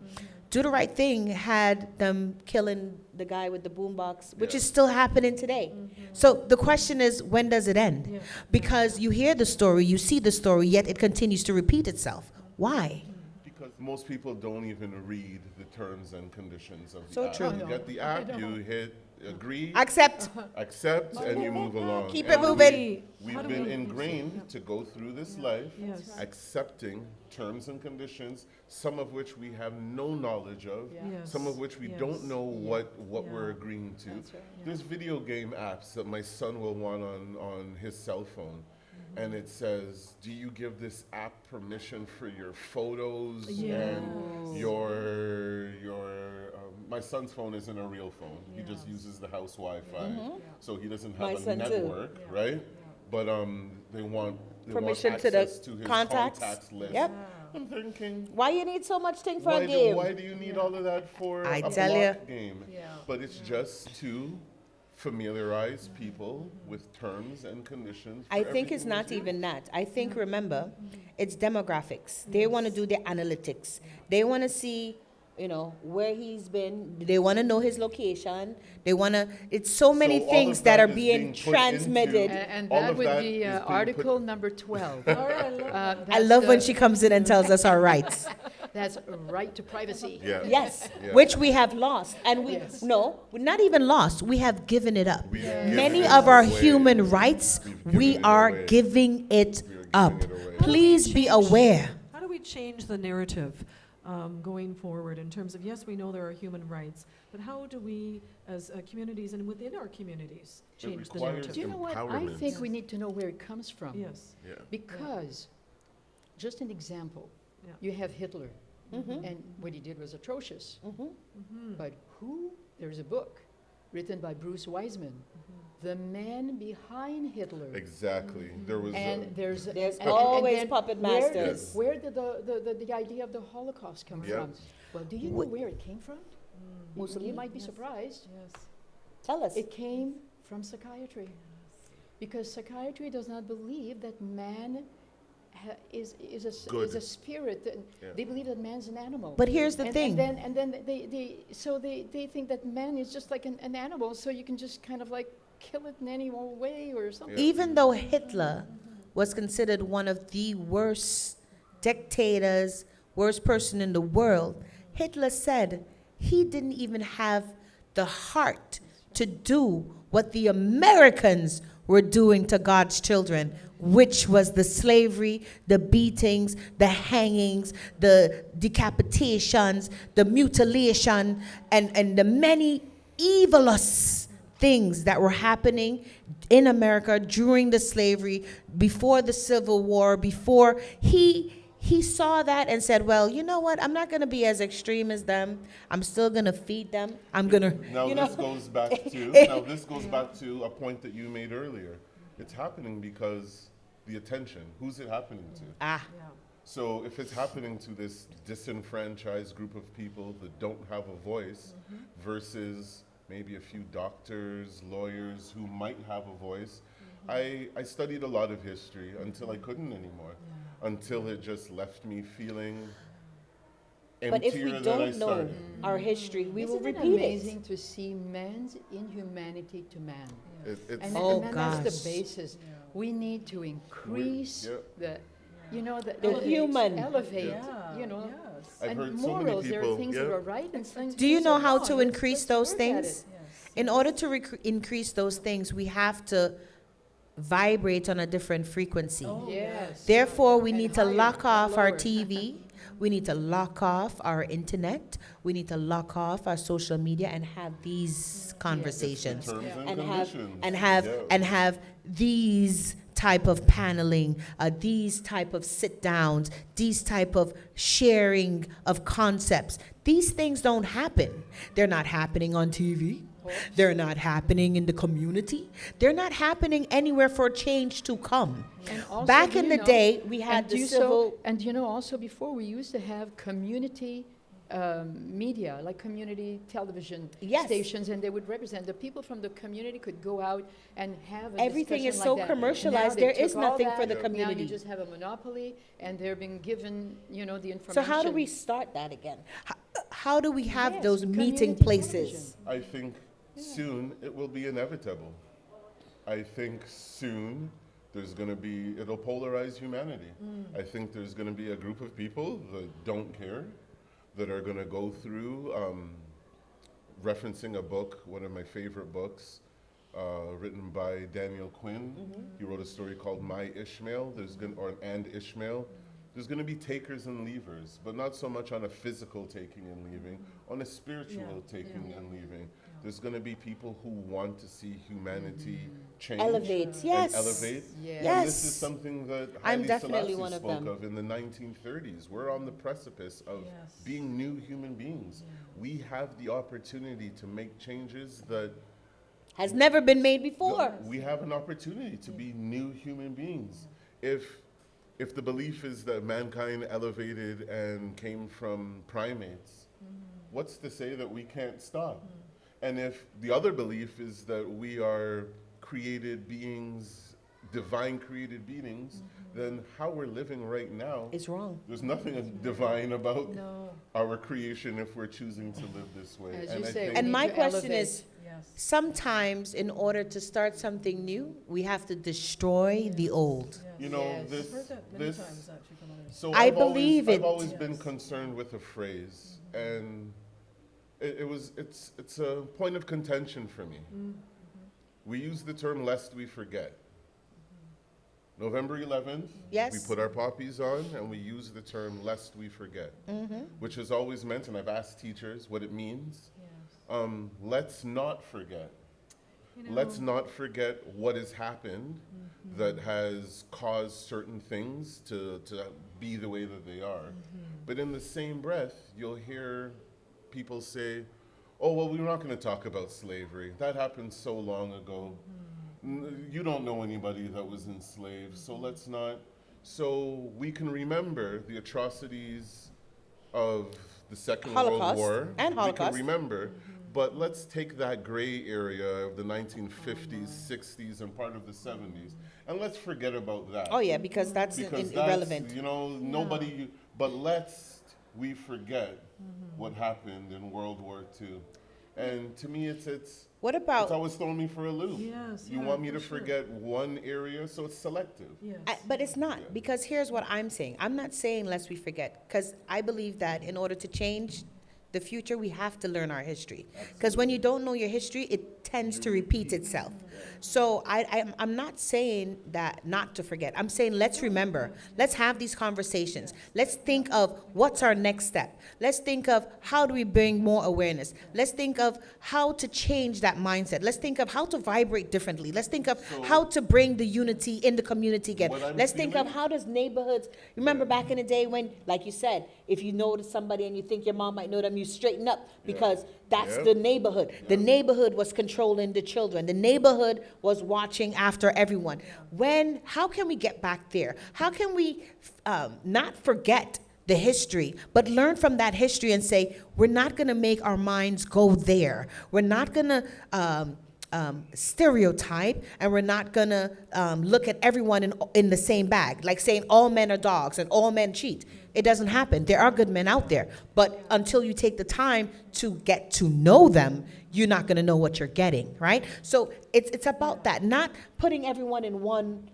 Speaker 1: Do the Right Thing had them killing the guy with the boombox, which
Speaker 3: Yeah.
Speaker 1: is still happening today. So the question is, when does it end?
Speaker 2: Yeah.
Speaker 1: Because you hear the story, you see the story, yet it continues to repeat itself. Why?
Speaker 3: Because most people don't even read the terms and conditions of the
Speaker 1: So
Speaker 3: app.
Speaker 1: true.
Speaker 3: You get the app, you hit agree,
Speaker 1: Accept.
Speaker 3: accept, and you move along.
Speaker 1: Keep
Speaker 3: And
Speaker 1: it moving.
Speaker 3: We've
Speaker 2: How do
Speaker 3: been
Speaker 2: we-
Speaker 3: ingrained to go through this life
Speaker 2: Yes.
Speaker 3: accepting terms and conditions, some of which we have no knowledge of,
Speaker 4: Yeah.
Speaker 2: Yes.
Speaker 3: some of which we
Speaker 2: Yes.
Speaker 3: don't know what
Speaker 2: Yeah.
Speaker 3: we're agreeing to.
Speaker 4: That's right.
Speaker 3: There's video game apps that my son will want on his cell phone. And it says, do you give this app permission for your photos and my son's phone isn't a real phone. He just
Speaker 2: Yes.
Speaker 3: uses the house Wi-Fi. So he doesn't
Speaker 1: My
Speaker 3: have a
Speaker 1: son too.
Speaker 3: network, right? But they want
Speaker 1: Permission to the
Speaker 3: access to his
Speaker 1: contacts.
Speaker 3: list.
Speaker 1: Yep.
Speaker 3: I'm thinking,
Speaker 1: Why you need so much thing for
Speaker 3: why
Speaker 1: a game?
Speaker 3: do you need all of that for
Speaker 1: I
Speaker 3: a
Speaker 1: tell ya.
Speaker 3: block game?
Speaker 4: Yeah.
Speaker 3: But it's just to familiarize people with terms and conditions. For
Speaker 1: I think it's
Speaker 3: everything
Speaker 1: not
Speaker 3: that's here.
Speaker 1: even that. I think, remember, it's demographics. They want to do their analytics. They want to see, where he's been. They want to know his location. They want to, it's so many
Speaker 3: So all
Speaker 1: things
Speaker 3: of
Speaker 1: that
Speaker 3: that
Speaker 1: are
Speaker 3: is
Speaker 1: being
Speaker 3: being put
Speaker 1: transmitted.
Speaker 3: into-
Speaker 4: And
Speaker 3: All
Speaker 4: that
Speaker 3: of
Speaker 4: would
Speaker 3: that
Speaker 4: be
Speaker 3: is being put-
Speaker 4: article number 12.
Speaker 2: All right, I love
Speaker 1: I love when she
Speaker 4: That's
Speaker 1: comes in and tells us our rights.
Speaker 4: that's right to privacy.
Speaker 3: Yeah.
Speaker 1: Yes,
Speaker 3: Yeah.
Speaker 1: which we have lost. And
Speaker 4: Yes.
Speaker 1: we're not even lost. We have given it up.
Speaker 3: We've given
Speaker 1: Many
Speaker 3: it
Speaker 1: of our
Speaker 3: away.
Speaker 1: human rights,
Speaker 3: We've
Speaker 1: we
Speaker 3: given it
Speaker 1: are
Speaker 3: away.
Speaker 1: giving it
Speaker 3: We are giving
Speaker 1: up.
Speaker 3: it away.
Speaker 1: Please be aware.
Speaker 2: How do we change the narrative going forward in terms of, yes, we know there are human rights, but how do we, as communities and within our communities, change the
Speaker 3: requires
Speaker 2: narrative?
Speaker 4: Do you know what? I
Speaker 3: Empowerment.
Speaker 4: think we need to know where it comes from.
Speaker 2: Yes.
Speaker 3: Yeah.
Speaker 4: Because, just an example,
Speaker 2: Yeah.
Speaker 4: you have Hitler,
Speaker 1: Mhm.
Speaker 4: and what he did was atrocious.
Speaker 1: Mhm.
Speaker 4: But there's a book written by Bruce Wiseman, the man behind Hitler.
Speaker 3: Exactly. There was
Speaker 4: And there's
Speaker 1: There's
Speaker 4: and
Speaker 1: always
Speaker 4: then
Speaker 1: puppet
Speaker 4: where did-
Speaker 1: masters.
Speaker 4: Where did the idea of the Holocaust come
Speaker 3: Yeah.
Speaker 4: from? Well, do you know where it came from?
Speaker 1: Mussolini?
Speaker 4: You might be
Speaker 2: Yes.
Speaker 4: surprised.
Speaker 2: Yes.
Speaker 1: Tell us.
Speaker 4: It came from psychiatry. Because psychiatry does not believe that man is
Speaker 3: Good.
Speaker 4: a spirit. And
Speaker 3: Yeah.
Speaker 4: They believe that man's an animal.
Speaker 1: But here's the
Speaker 4: and,
Speaker 1: thing.
Speaker 4: And then they think that man is just like an animal, so you can just kind of like kill it in any old way or something.
Speaker 3: Yeah.
Speaker 1: Even though Hitler was considered one of the worst dictators, worst person in the world, Hitler said he didn't even have the heart to do what the Americans were doing to God's children, which was the slavery, the beatings, the hangings, the decapitations, the mutilation, and the many evilous things that were happening in America during the slavery, before the Civil War, before he saw that and said, well, you know what? I'm not going to be as extreme as them. I'm still going to feed them. I'm going to,
Speaker 3: Now
Speaker 1: you know.
Speaker 3: this goes back to a point that you made earlier. It's happening because the attention. Who's it happening to?
Speaker 1: Ah,
Speaker 2: Yeah.
Speaker 3: So if it's happening to this disenfranchised group of people that don't have a voice versus maybe a few doctors, lawyers who might have a voice, I studied a lot of history until I couldn't anymore, until it just left me feeling emptier
Speaker 1: but if we
Speaker 3: than I
Speaker 1: don't know
Speaker 3: started.
Speaker 1: our history, we will
Speaker 4: Isn't it
Speaker 1: repeat
Speaker 4: amazing
Speaker 1: it.
Speaker 4: to see man's inhumanity to man?
Speaker 3: It's
Speaker 4: And,
Speaker 1: Oh,
Speaker 4: and that's
Speaker 1: gosh.
Speaker 4: the basis. We need to increase
Speaker 3: yeah.
Speaker 4: the
Speaker 1: human.
Speaker 4: elevate,
Speaker 2: Yeah.
Speaker 4: you know.
Speaker 2: Yes.
Speaker 3: I've
Speaker 4: And
Speaker 3: heard so many
Speaker 4: morals, there are
Speaker 3: people-
Speaker 4: things
Speaker 3: yeah.
Speaker 4: that are right and things
Speaker 1: Do you
Speaker 4: things
Speaker 1: know
Speaker 4: are
Speaker 1: how
Speaker 4: wrong.
Speaker 1: to increase
Speaker 4: Let's
Speaker 1: those
Speaker 4: work at
Speaker 1: things?
Speaker 4: it.
Speaker 2: Yes.
Speaker 1: In order to increase those things, we have to vibrate on a different frequency.
Speaker 2: Oh,
Speaker 4: Yes.
Speaker 1: Therefore, we
Speaker 4: And
Speaker 1: need to
Speaker 4: higher,
Speaker 1: lock
Speaker 4: not
Speaker 1: off our
Speaker 4: lower.
Speaker 1: TV. We need to lock off our internet. We need to lock off our social media and have these conversations.
Speaker 3: Terms
Speaker 4: Yeah.
Speaker 3: and
Speaker 1: And have
Speaker 3: conditions.
Speaker 1: and have
Speaker 3: Yeah.
Speaker 1: and have these type of paneling, these type of sit downs, these type of sharing of concepts. These things don't happen. They're not happening on TV. They're not happening in the community. They're not happening anywhere for change to come.
Speaker 4: And also,
Speaker 1: Back in
Speaker 4: you
Speaker 1: the
Speaker 4: know,
Speaker 1: day, we had
Speaker 4: and
Speaker 1: the
Speaker 4: you
Speaker 1: civil.
Speaker 4: and you know, also before we used to have community media, like community television
Speaker 1: Yes.
Speaker 4: stations, and they would represent the people from the community could go out and have a
Speaker 1: Everything is
Speaker 4: discussion
Speaker 1: so
Speaker 4: like that.
Speaker 1: commercialized,
Speaker 4: Now they
Speaker 1: there is
Speaker 4: took all
Speaker 1: nothing for
Speaker 4: that,
Speaker 1: the
Speaker 4: Now
Speaker 1: community.
Speaker 4: you just have a monopoly, and they're being given, the information.
Speaker 1: So how do we start that again? How do we have
Speaker 4: Yes,
Speaker 1: those meeting
Speaker 4: community
Speaker 1: places?
Speaker 3: I think soon it will be inevitable. I think soon it'll polarize humanity. I think there's going to be a group of people that don't care, that are going to go through referencing a book, one of my favorite books, written by Daniel Quinn. He wrote a story called My Ishmael, and Ishmael. There's going to be takers and leavers, but not so much on a physical taking and leaving, on a spiritual taking and leaving. There's going to be people who want to see humanity change
Speaker 1: Elevate,
Speaker 3: and
Speaker 1: yes.
Speaker 3: elevate.
Speaker 4: Yes.
Speaker 3: And this is
Speaker 1: Yes.
Speaker 3: something that
Speaker 1: I'm
Speaker 3: Haile
Speaker 1: definitely
Speaker 3: Selassie
Speaker 1: one of
Speaker 3: spoke
Speaker 1: them.
Speaker 3: of in the 1930s. We're on the precipice of
Speaker 2: Yes.
Speaker 3: being new human beings. We have the opportunity to make changes that
Speaker 1: Has never been made before.
Speaker 3: we have an opportunity to be new human beings. If the belief is that mankind elevated and came from primates, what's to say that we can't stop? And if the other belief is that we are created beings, divine created beings, then how we're living right now,
Speaker 1: It's wrong.
Speaker 3: there's nothing divine about
Speaker 4: No.
Speaker 3: our creation if we're choosing to live this way.
Speaker 4: As
Speaker 3: And
Speaker 4: you
Speaker 3: I
Speaker 4: say,
Speaker 3: think
Speaker 4: we
Speaker 1: And
Speaker 4: need
Speaker 1: my
Speaker 4: to
Speaker 1: question
Speaker 4: elevate.
Speaker 1: is,
Speaker 2: Yes.
Speaker 1: sometimes in order to start something new, we have to destroy the old.
Speaker 3: you know,
Speaker 4: Yes.
Speaker 3: this,
Speaker 2: I've heard that many
Speaker 3: this,
Speaker 2: times actually from others.
Speaker 3: so
Speaker 1: I
Speaker 3: I've
Speaker 1: believe
Speaker 3: always,
Speaker 1: it.
Speaker 3: I've always been
Speaker 2: Yes.
Speaker 3: concerned with a phrase, and it's a point of contention for me. We use the term lest we forget. November 11th,
Speaker 1: Yes.
Speaker 3: we put our poppies on and we use the term lest we forget, which has always meant, and I've asked teachers what it means,
Speaker 2: Yes.
Speaker 3: let's not forget.
Speaker 2: You know,
Speaker 3: Let's not forget what has happened that has caused certain things to be the way that they are. But in the same breath, you'll hear people say, oh, well, we're not going to talk about slavery. That happened so long ago. You don't know anybody that was enslaved, so let's not. So we can remember the atrocities of the Second World
Speaker 1: Holocaust
Speaker 3: War.
Speaker 1: and Holocaust.
Speaker 3: We can remember, but let's take that gray area of the 1950s, 60s, and part of the 70s, and let's forget about that.
Speaker 1: Oh, yeah, because that's
Speaker 3: Because
Speaker 1: irrelevant.
Speaker 3: that's, you know, nobody, but lest we forget what happened in World War II. And to me, it's
Speaker 1: What about,
Speaker 3: always throwing me for a loop.
Speaker 2: Yes,
Speaker 3: You
Speaker 2: yeah,
Speaker 3: want me
Speaker 2: for
Speaker 3: to
Speaker 2: sure.
Speaker 3: forget one area, so it's selective.
Speaker 2: Yes.
Speaker 1: but it's not, because here's what I'm saying. I'm not saying lest we forget, because I believe that in order to change the future, we have to learn our history. Because when you don't know your history, it tends to repeat itself. So I'm not saying that not to forget. I'm saying let's remember. Let's have these conversations. Let's think of what's our next step. Let's think of how do we bring more awareness. Let's think of how to change that mindset. Let's think of how to vibrate differently. Let's think of
Speaker 3: So-
Speaker 1: how to bring the unity in the community again.
Speaker 3: What I'm
Speaker 1: Let's think of
Speaker 3: feeling-
Speaker 1: how does neighborhoods, remember back in the day when, like you said, if you notice somebody and you think your mom might know them, you straighten up because that's
Speaker 3: Yeah.
Speaker 1: the neighborhood. The neighborhood was controlling the children. The neighborhood was watching after everyone. How can we get back there? How can we not forget the history, but learn from that history and say, we're not going to make our minds go there. We're not going to stereotype, and we're not going to look at everyone in the same bag, like saying all men are dogs and all men cheat. It doesn't happen. There are good men out there, but until you take the time to get to know them, you're not going to know what you're getting, right? So it's about that, not putting everyone in one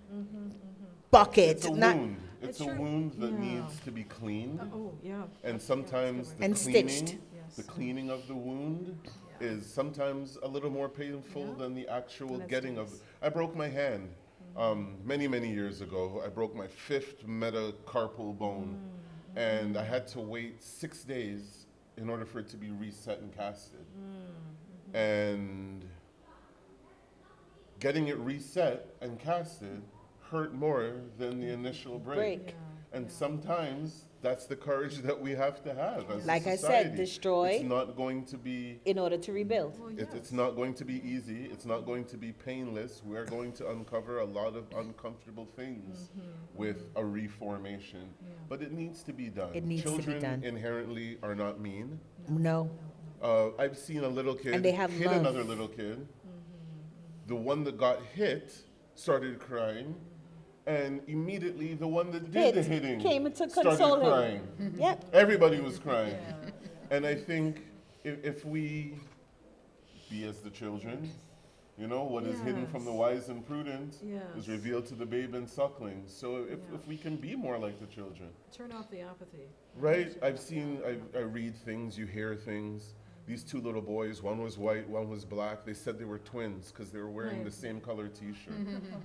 Speaker 1: bucket.
Speaker 3: It's a
Speaker 1: not
Speaker 3: wound. It's a
Speaker 2: It's true.
Speaker 3: wound that
Speaker 2: Yeah.
Speaker 3: needs to be cleaned.
Speaker 2: Oh, yeah.
Speaker 3: And sometimes the
Speaker 1: And
Speaker 3: cleaning,
Speaker 1: stitched.
Speaker 3: the cleaning of the wound is sometimes a little more painful than the actual
Speaker 2: When it
Speaker 3: getting of.
Speaker 2: stings.
Speaker 3: I broke my hand many years ago. I broke my 5th metacarpal bone, and I had to wait 6 days in order for it to be reset and casted. And getting it reset and casted hurt more than the initial break. And sometimes that's the courage that we have to have as
Speaker 1: Like
Speaker 3: a
Speaker 1: I said,
Speaker 3: society.
Speaker 1: destroy
Speaker 3: It's not going to be.
Speaker 1: in order to rebuild.
Speaker 2: Well,
Speaker 3: It's
Speaker 2: yes.
Speaker 3: not going to be easy. It's not going to be painless. We are going to uncover a lot of uncomfortable things with a reformation. But it needs to be done.
Speaker 1: It needs to be
Speaker 3: Children
Speaker 1: done.
Speaker 3: inherently are not mean.
Speaker 1: No.
Speaker 3: I've seen a little kid
Speaker 1: And they have
Speaker 3: hit
Speaker 1: love.
Speaker 3: another little kid. The one that got hit started crying. And immediately the one that did the
Speaker 1: Hit
Speaker 3: hitting
Speaker 1: came to
Speaker 3: started
Speaker 1: console him.
Speaker 3: crying.
Speaker 1: Yep.
Speaker 3: Everybody was crying. And I think if we be as the children, you know, what is hidden from the
Speaker 2: Yes.
Speaker 3: wise and prudent
Speaker 2: Yes.
Speaker 3: is revealed to the babe and suckling. So if we can be more like the children,
Speaker 2: Turn off the apathy.
Speaker 3: right? I read things, you hear things. These 2 little boys, one was white, one was black. They said they were twins because they were wearing
Speaker 2: Right.
Speaker 3: the same color T-shirt.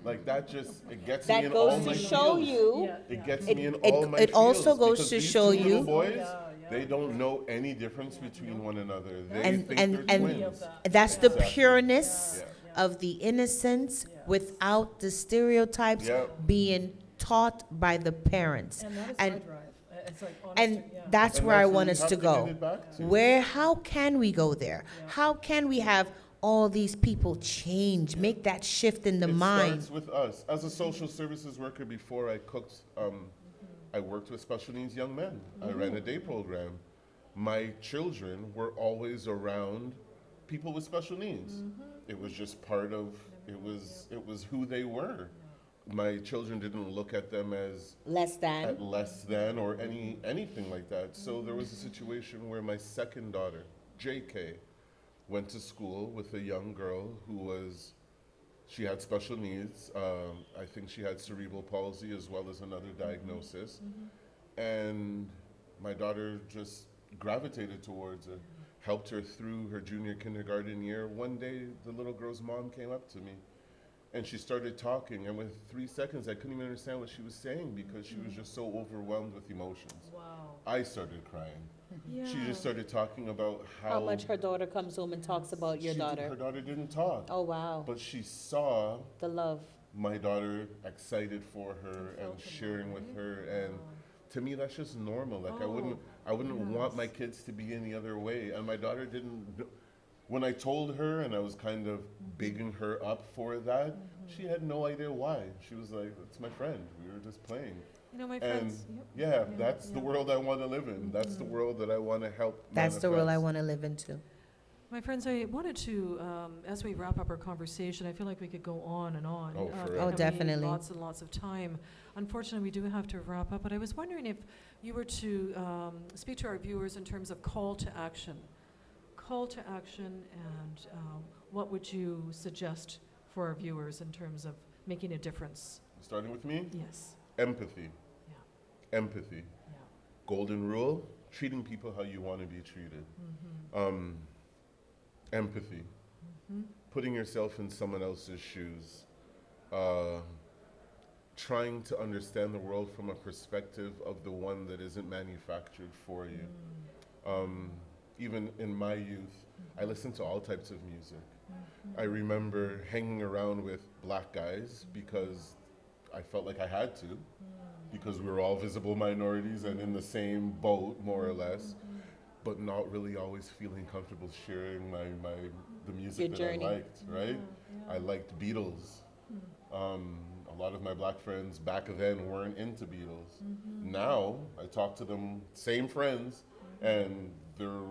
Speaker 3: Like that just, it gets me
Speaker 1: That
Speaker 3: in all
Speaker 1: goes
Speaker 3: my
Speaker 1: to show
Speaker 3: feels.
Speaker 1: you.
Speaker 3: It gets
Speaker 1: It-
Speaker 3: me in
Speaker 1: it-
Speaker 3: all my
Speaker 1: it also
Speaker 3: feels
Speaker 1: goes
Speaker 3: because
Speaker 1: to
Speaker 3: these
Speaker 1: show
Speaker 3: 2 little
Speaker 1: you-
Speaker 3: boys, they don't know any difference between one another. They
Speaker 1: And-
Speaker 3: think
Speaker 1: and-
Speaker 3: they're
Speaker 1: and-
Speaker 3: twins.
Speaker 1: That's the
Speaker 3: Exactly.
Speaker 1: pureness
Speaker 3: Yeah.
Speaker 1: of the innocence without the stereotypes
Speaker 3: Yeah.
Speaker 1: being taught by the parents.
Speaker 2: And that is
Speaker 1: And-
Speaker 2: my drive. It's like,
Speaker 1: And
Speaker 2: honesty, yeah.
Speaker 1: that's
Speaker 3: And
Speaker 1: where I
Speaker 3: that's where
Speaker 1: want
Speaker 3: we
Speaker 1: us
Speaker 3: have
Speaker 1: to
Speaker 3: to
Speaker 1: go.
Speaker 3: get it back to.
Speaker 1: How can we go there? How can we have all these people change, make that shift in the
Speaker 3: It
Speaker 1: mind?
Speaker 3: starts with us. As a social services worker before I cooked, I worked with special needs young men. I ran a day program. My children were always around people with special needs. It was just part of, it was who they were. My children didn't look at them as
Speaker 1: Less than.
Speaker 3: at less than or anything like that. So there was a situation where my second daughter, JK, went to school with a young girl she had special needs. I think she had cerebral palsy as well as another diagnosis. And my daughter just gravitated towards her, helped her through her junior kindergarten year. One day, the little girl's mom came up to me and she started talking, and with 3 seconds, I couldn't even understand what she was saying because she was just so overwhelmed with emotions.
Speaker 2: Wow.
Speaker 3: I started crying.
Speaker 2: Yeah.
Speaker 3: She just started talking about
Speaker 1: How much her daughter comes home and talks about your daughter.
Speaker 3: Her daughter didn't talk,
Speaker 1: Oh, wow.
Speaker 3: but she saw
Speaker 1: The love.
Speaker 3: my daughter excited for her and sharing with her, and to me that's just normal. Like I wouldn't want my kids to be any other way, and my daughter didn't. When I told her and I was kind of bigging her up for that, she had no idea why. She was like, "It's my friend. We were just playing."
Speaker 2: You know, my
Speaker 3: And
Speaker 2: friends.
Speaker 3: that's the world I want to live in. That's the world that I want to help.
Speaker 1: That's the world I
Speaker 3: manifest.
Speaker 1: want to live into.
Speaker 2: My friends, I wanted to, as we wrap up our conversation, I feel like we could go on and on.
Speaker 3: Oh,
Speaker 2: but
Speaker 3: forever.
Speaker 1: Oh,
Speaker 2: we need
Speaker 1: definitely.
Speaker 2: Lots and lots of time. Unfortunately, we do have to wrap up, but I was wondering if you were to speak to our viewers in terms of call to action. Call to action, and what would you suggest for our viewers in terms of making a difference?
Speaker 3: Starting with me,
Speaker 2: Yes.
Speaker 3: empathy.
Speaker 2: Yeah.
Speaker 3: Empathy.
Speaker 2: Yeah.
Speaker 3: Golden rule: treating people how you want to be treated. Empathy. Putting yourself in someone else's shoes. Trying to understand the world from a perspective of the one that isn't manufactured for you. Even in my youth, I listened to all types of music. I remember hanging around with black guys because I felt like I had to, because we were all visible minorities and in the same boat, more or less, but not really always feeling comfortable sharing the music
Speaker 1: Your
Speaker 3: that
Speaker 1: journey.
Speaker 3: I liked, right? I liked Beatles. A lot of my black friends back then weren't into Beatles. Now, I talk to them, same friends, and they're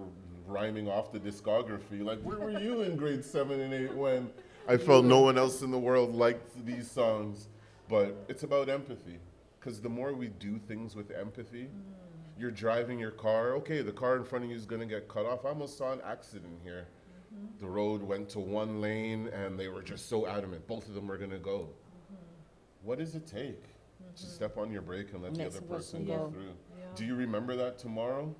Speaker 3: rhyming off the discography. Like, where were you in grade 7 and 8 when I felt no one else in the world liked these songs? But it's about empathy, because the more we do things with empathy, you're driving your car, okay, the car in front of you is gonna get cut off. I almost saw an accident here. The road went to one lane and they were just so adamant, both of them were gonna go. What does it take to step on your brake and let the
Speaker 1: Next
Speaker 3: other
Speaker 1: person
Speaker 3: person go
Speaker 1: go.
Speaker 3: through?
Speaker 2: Yeah.
Speaker 3: Do you remember that tomorrow?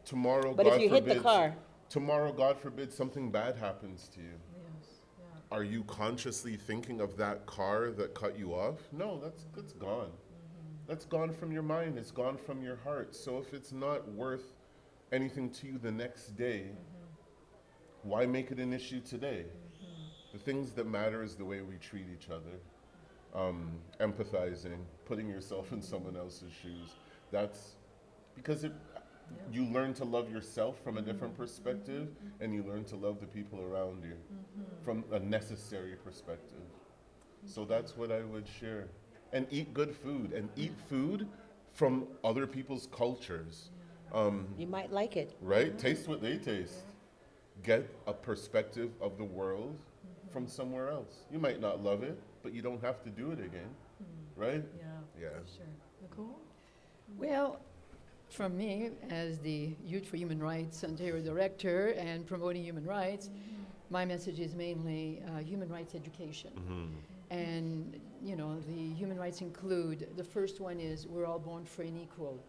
Speaker 3: Tomorrow,
Speaker 1: But
Speaker 3: God
Speaker 1: if you hit
Speaker 3: forbid,
Speaker 1: the car,
Speaker 3: tomorrow, God forbid, something bad happens to you.
Speaker 2: Yes. Yeah.
Speaker 3: Are you consciously thinking of that car that cut you off? No, that's gone. That's gone from your mind. It's gone from your heart. So if it's not worth anything to you the next day, why make it an issue today? The things that matter is the way we treat each other. Empathizing, putting yourself in someone else's shoes. That's because you learn to love yourself from a different perspective, and you learn to love the people around you from a necessary perspective. So that's what I would share. And eat good food, and eat food from other people's cultures.
Speaker 1: you might like it.
Speaker 3: Right? Taste what they taste. Get a perspective of the world from somewhere else. You might not love it, but you don't have to do it again. Right?
Speaker 2: Yeah.
Speaker 3: Yeah.
Speaker 2: Sure. Nicole?
Speaker 4: Well, from me, as the Youth for Human Rights Ontario Director and promoting human rights, my message is mainly human rights education. And, you know, the human rights include, the first one is we're all born free and equal.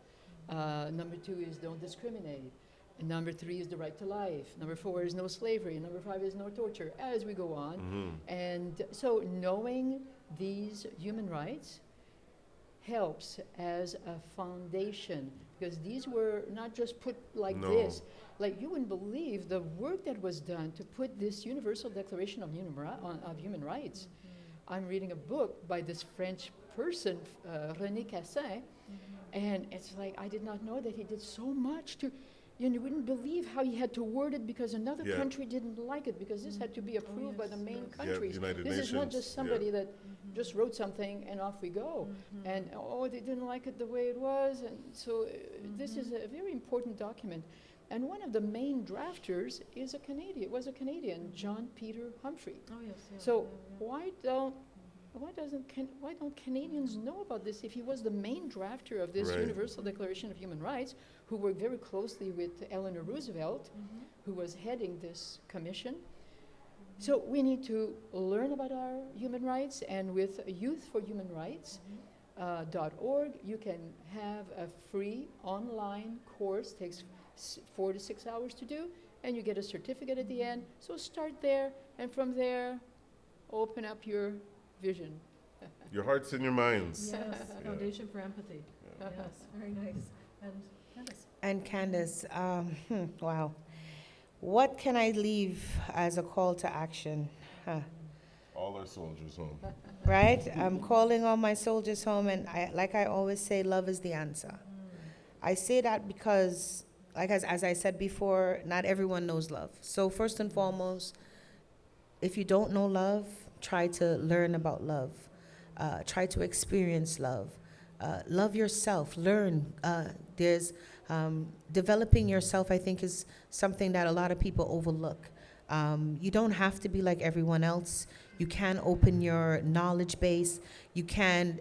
Speaker 4: Number 2 is don't discriminate. And number 3 is the right to life. Number 4 is no slavery. Number 5 is no torture, as we go on. And so knowing these human rights helps as a foundation, because these were not just put like
Speaker 3: No.
Speaker 4: this. Like, you wouldn't believe the work that was done to put this Universal Declaration of Human Rights. I'm reading a book by this French person, René Cassin, and it's like, I did not know that he did so much to, you wouldn't believe how he had to word it because another
Speaker 3: Yeah.
Speaker 4: country didn't like it, because this had to be approved by the main countries.
Speaker 3: United
Speaker 4: This is not
Speaker 3: Nations,
Speaker 4: just somebody that just wrote something and off we go. And, oh, they didn't like it the way it was. And so this is a very important document. And one of the main drafters is a Canadian, was a Canadian, John Peter Humphrey.
Speaker 2: Oh, yes, yeah.
Speaker 4: So
Speaker 2: yeah.
Speaker 4: why don't Canadians know about this if he was the main drafter of this
Speaker 3: Right.
Speaker 4: Universal Declaration of Human Rights, who worked very closely with Eleanor Roosevelt,
Speaker 2: Mhm.
Speaker 4: who was heading this commission? So we need to learn about our human rights, and with Youth for Human Rights, .org, you can have a free online course, takes 4 to 6 hours to do, and you get a certificate at the end. So start there, and from there, open up your vision.
Speaker 3: Your hearts and your minds.
Speaker 2: Yes,
Speaker 3: Yeah.
Speaker 2: foundation for empathy. Yes, very nice. And Candace?
Speaker 1: And Candace, wow. What can I leave as a call to action?
Speaker 3: All our soldiers home.
Speaker 1: Right? I'm calling all my soldiers home, and like I always say, love is the answer. I say that because, like as I said before, not everyone knows love. So first and foremost, if you don't know love, try to learn about love. Try to experience love. Love yourself. Learn. There's developing yourself, I think, is something that a lot of people overlook. You don't have to be like everyone else. You can open your knowledge base. You can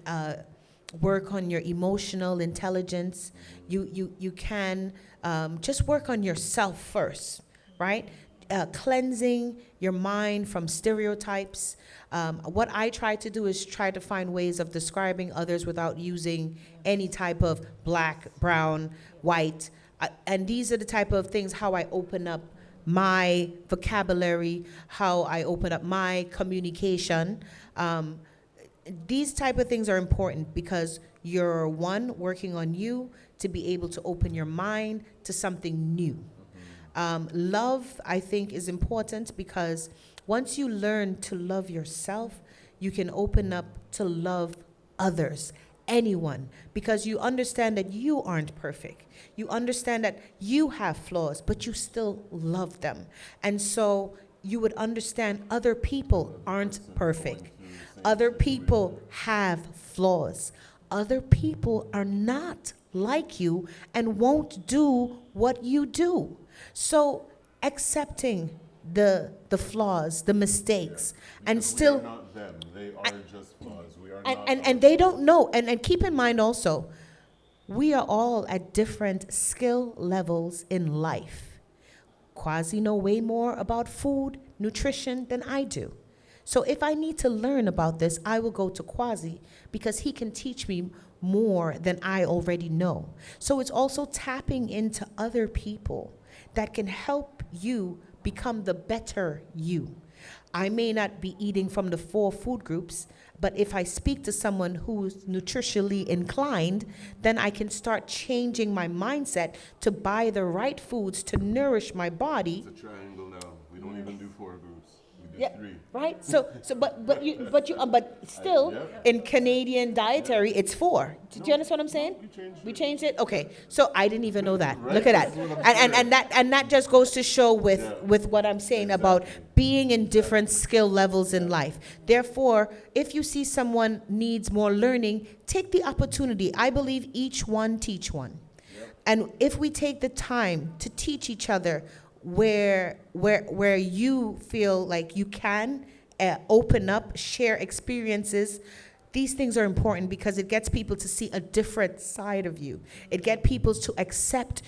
Speaker 1: work on your emotional intelligence. You can just work on yourself first, right? Cleansing your mind from stereotypes. What I try to do is try to find ways of describing others without using any type of black, brown, white. And these are the type of things how I open up my vocabulary, how I open up my communication. These type of things are important because you're, one, working on you to be able to open your mind to something new. Love, I think, is important because once you learn to love yourself, you can open up to love others, anyone, because you understand that you aren't perfect. You understand that you have flaws, but you still love them. And so you would understand other people aren't perfect. Other people have flaws. Other people are not like you and won't do what you do. So accepting the flaws, the mistakes, and
Speaker 3: Because
Speaker 1: still,
Speaker 3: we are not them. They are just flaws. We are not
Speaker 1: and they don't know. And keep in mind also, we are all at different skill levels in life. Quasi know way more about food, nutrition than I do. So if I need to learn about this, I will go to Quasi because he can teach me more than I already know. So it's also tapping into other people that can help you become the better you. I may not be eating from the 4 food groups, but if I speak to someone who's nutritionally inclined, then I can start changing my mindset to buy the right foods to nourish my body.
Speaker 3: It's a triangle now. We don't even do 4 groups. We do
Speaker 1: Yeah,
Speaker 3: 3.
Speaker 1: right? But still, in Canadian dietary, it's 4. Did you understand what I'm saying? We changed it? Okay. So I didn't even know that.
Speaker 3: Right?
Speaker 1: Look at that.
Speaker 3: That's what I'm
Speaker 1: And that just goes to show with what I'm saying about
Speaker 3: Exactly.
Speaker 1: being in different skill levels in life. Therefore, if you see someone needs more learning, take the opportunity. I believe each one teach one. And if we take the time to teach each other where you feel like you can open up, share experiences, these things are important because it gets people to see a different side of you. It gets people to accept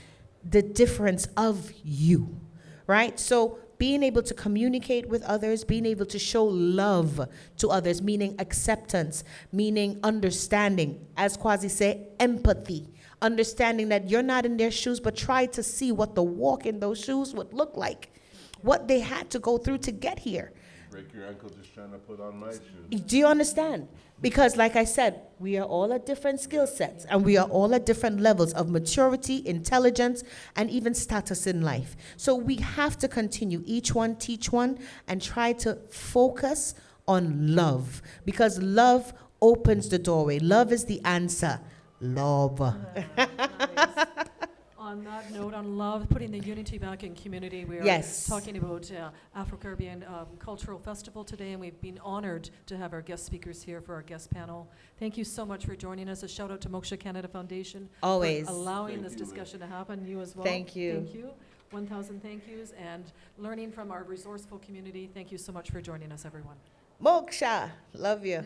Speaker 1: the difference of you, right? So being able to communicate with others, being able to show love to others, meaning acceptance, meaning understanding, as Kwasi say, empathy. Understanding that you're not in their shoes, but try to see what the walk in those shoes would look like, what they had to go through to get here.
Speaker 3: Break your ankle just trying to put on my shoes.
Speaker 1: Do you understand? Because like I said, we are all at different skill sets and we are all at different levels of maturity, intelligence, and even status in life. So we have to continue, each one teach one, and try to focus on love, because love opens the doorway. Love is the answer. Love.
Speaker 2: Nice. On that note, on love, putting the unity back in community, we are
Speaker 1: Yes.
Speaker 2: talking about Afro-Caribbean Cultural Festival today, and we've been honored to have our guest speakers here for our guest panel. Thank you so much for joining us. A shout out to Moksha Canada Foundation
Speaker 1: Always.
Speaker 2: for allowing
Speaker 3: Thank
Speaker 2: this
Speaker 3: you.
Speaker 2: discussion to happen. You as well.
Speaker 1: Thank you.
Speaker 2: Thank you. 1,000 thank yous, and learning from our resourceful community. Thank you so much for joining us, everyone.
Speaker 1: Moksha, love you.